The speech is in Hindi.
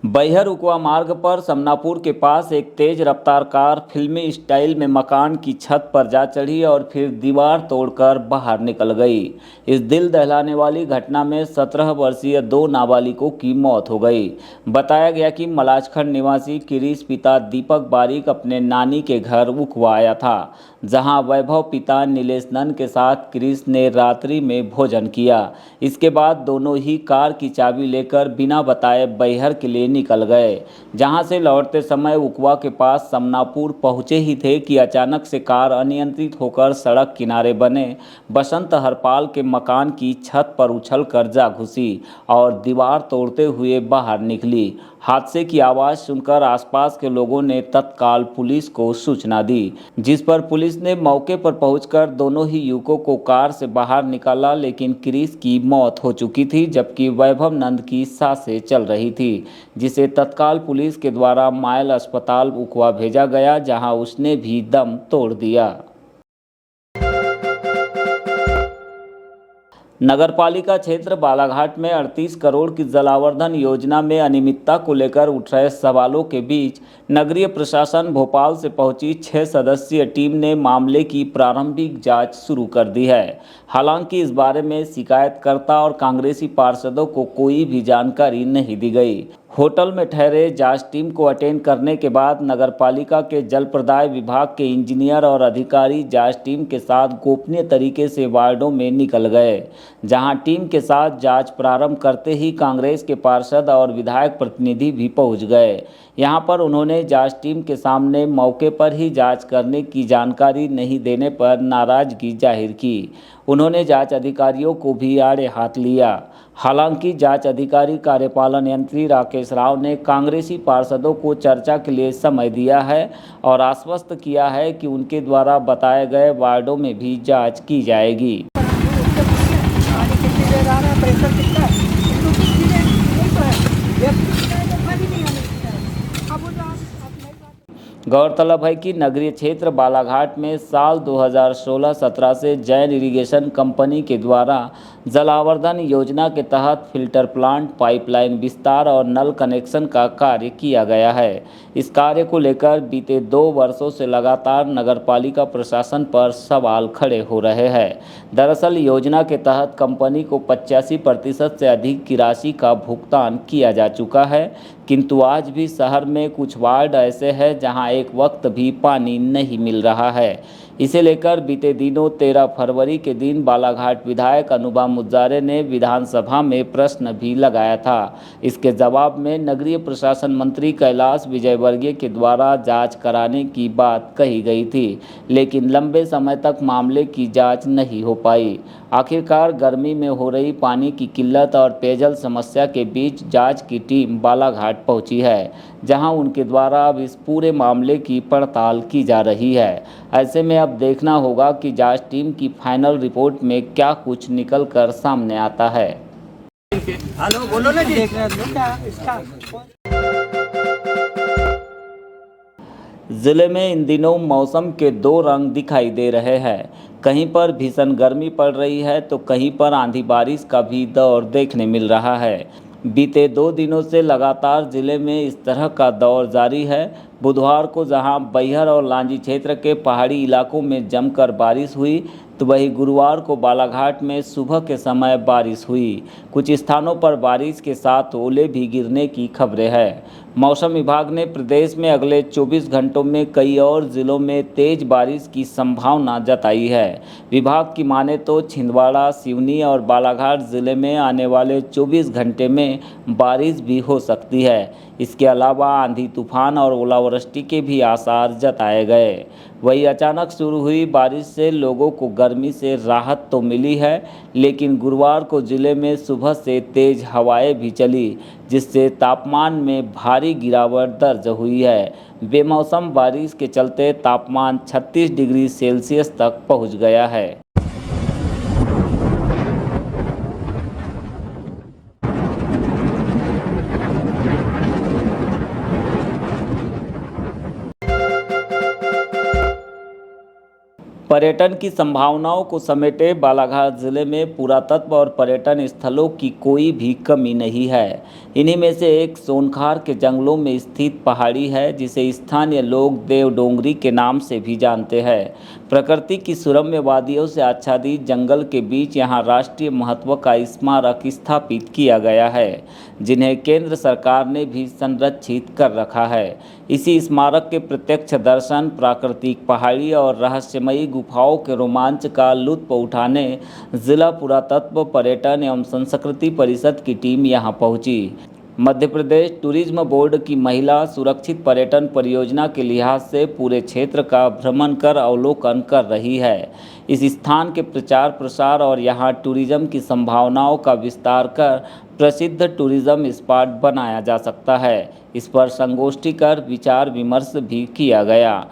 बैहर उकवा मार्ग पर समनापुर के पास एक तेज रफ्तार कार फिल्मी स्टाइल में मकान की छत पर जा चढ़ी और फिर दीवार तोड़कर बाहर निकल गई। इस दिल दहलाने वाली घटना में 17 वर्षीय दो नाबालिगों की मौत हो गई। बताया गया कि मलाजखंड निवासी किरीस पिता दीपक बारिक अपने नानी के घर उकवा आया था, जहां वैभव पिता नीलेश नंद के साथ किरीस ने रात्रि में भोजन किया। इसके बाद दोनों ही कार की चाबी लेकर बिना बताए बैहर के लिए निकल गए। जहां से लौटते समय उकवा के पास समनापुर पहुंचे ही थे कि अचानक से कार अनियंत्रित होकर सड़क किनारे बने बसंत हरपाल के मकान की छत पर उछलकर जा घुसी और दीवार तोड़ते हुए बाहर निकली। हादसे की आवाज़ सुनकर आसपास के लोगों ने तत्काल पुलिस को सूचना दी, जिस पर पुलिस ने मौके पर पहुंचकर दोनों ही युवकों को कार से बाहर निकाला, लेकिन किरीस की मौत हो चुकी थी जबकि वैभव नंद की सांसें चल रही थी, जिसे तत्काल पुलिस के द्वारा मायल अस्पताल उकवा भेजा गया, जहां उसने भी दम तोड़ दिया। नगरपालिका क्षेत्र बालाघाट में 38 करोड़ की जलावर्धन योजना में अनियमितता को लेकर उठ रहे सवालों के बीच नगरीय प्रशासन भोपाल से पहुंची 6 सदस्यीय टीम ने मामले की प्रारंभिक जांच शुरू कर दी है। हालांकि इस बारे में शिकायतकर्ता और कांग्रेसी पार्षदों को कोई भी जानकारी नहीं दी गई। होटल में ठहरे जांच टीम को अटेंड करने के बाद नगरपालिका के जल प्रदाय विभाग के इंजीनियर और अधिकारी जांच टीम के साथ गोपनीय तरीके से वार्डों में निकल गए, जहां टीम के साथ जांच प्रारंभ करते ही कांग्रेस के पार्षद और विधायक प्रतिनिधि भी पहुंच गए। यहां पर उन्होंने जांच टीम के सामने मौके पर ही जांच करने की जानकारी नहीं देने पर नाराजगी जाहिर की। उन्होंने जांच अधिकारियों को भी आड़े हाथ लिया। हालांकि जांच अधिकारी कार्यपालन यंत्री राकेश राव ने कांग्रेसी पार्षदों को चर्चा के लिए समय दिया है और आश्वस्त किया है कि उनके द्वारा बताए गए वार्डों में भी जांच की जाएगी। गौरतलब है कि नगरीय क्षेत्र बालाघाट में साल 2016-17 से जैन इरिगेशन कंपनी के द्वारा जलावर्धन योजना के तहत फिल्टर प्लांट, पाइपलाइन विस्तार और नल कनेक्शन का कार्य किया गया है। इस कार्य को लेकर बीते 2 वर्षों से लगातार नगरपालिका प्रशासन पर सवाल खड़े हो रहे हैं। दरअसल योजना के तहत कंपनी को 85% से अधिक की राशि का भुगतान किया जा चुका है, किंतु आज भी शहर में कुछ वार्ड ऐसे हैं जहां एक वक्त भी पानी नहीं मिल रहा है। इसे लेकर बीते दिनों 13 फरवरी के दिन बालाघाट विधायक अनुभा मुजारे ने विधानसभा में प्रश्न भी लगाया था। इसके जवाब में नगरीय प्रशासन मंत्री कैलाश विजयवर्गीय के द्वारा जांच कराने की बात कही गई थी, लेकिन लंबे समय तक मामले की जांच नहीं हो पाई। आखिरकार गर्मी में हो रही पानी की किल्लत और पेयजल समस्या के बीच जांच की टीम बालाघाट पहुंची है, जहां उनके द्वारा अब इस पूरे मामले की पड़ताल की जा रही है। ऐसे में अब देखना होगा कि जांच टीम की फाइनल रिपोर्ट में क्या कुछ निकल कर सामने आता है। हेलो, बोलो ना जी। जिले में इन दिनों मौसम के 2 रंग दिखाई दे रहे हैं। कहीं पर भीषण गर्मी पड़ रही है तो कहीं पर आंधी बारिश का भी दौर देखने मिल रहा है। बीते 2 दिनों से लगातार जिले में इस तरह का दौर जारी है। बुधवार को जहां बैहर और लांजी क्षेत्र के पहाड़ी इलाकों में जमकर बारिश हुई, तो वहीं गुरुवार को बालाघाट में सुबह के समय बारिश हुई। कुछ स्थानों पर बारिश के साथ ओले भी गिरने की खबरें हैं। मौसम विभाग ने प्रदेश में अगले 24 घंटों में कई और जिलों में तेज बारिश की संभावना जताई है। विभाग की माने तो छिंदवाड़ा, सिवनी और बालाघाट जिले में आने वाले 24 घंटे में बारिश भी हो सकती है। इसके अलावा आंधी तूफान और ओलावृष्टि के भी आसार जताए गए। वही अचानक शुरू हुई बारिश से लोगों को गर्मी से राहत तो मिली है, लेकिन गुरुवार को जिले में सुबह से तेज हवाएं भी चली, जिससे तापमान में भारी गिरावट दर्ज हुई है। बेमौसम बारिश के चलते तापमान 36 डिग्री सेल्सियस तक पहुंच गया है। पर्यटन की संभावनाओं को समेटे बालाघाट जिले में पुरातत्व और पर्यटन स्थलों की कोई भी कमी नहीं है। इन्हीं में से एक सोनखार के जंगलों में स्थित पहाड़ी है, जिसे स्थानीय लोग देवडोंगरी के नाम से भी जानते हैं। प्रकृति की सुरम्य वादियों से आच्छादित जंगल के बीच यहाँ राष्ट्रीय महत्व का स्मारक स्थापित किया गया है, जिन्हें केंद्र सरकार ने भी संरक्षित कर रखा है। इसी स्मारक के प्रत्यक्ष दर्शन, प्राकृतिक पहाड़ी और रहस्यमयी गुफाओं के रोमांच का लुत्फ उठाने जिला पुरातत्व, पर्यटन एवं संस्कृति परिषद की टीम यहां पहुंची। मध्य प्रदेश टूरिज्म बोर्ड की महिला सुरक्षित पर्यटन परियोजना के लिहाज से पूरे क्षेत्र का भ्रमण कर अवलोकन कर रही है। इस स्थान के प्रचार प्रसार और यहाँ टूरिज्म की संभावनाओं का विस्तार कर प्रसिद्ध टूरिज्म स्पॉट बनाया जा सकता है। इस पर संगोष्ठी कर विचार विमर्श भी किया गया।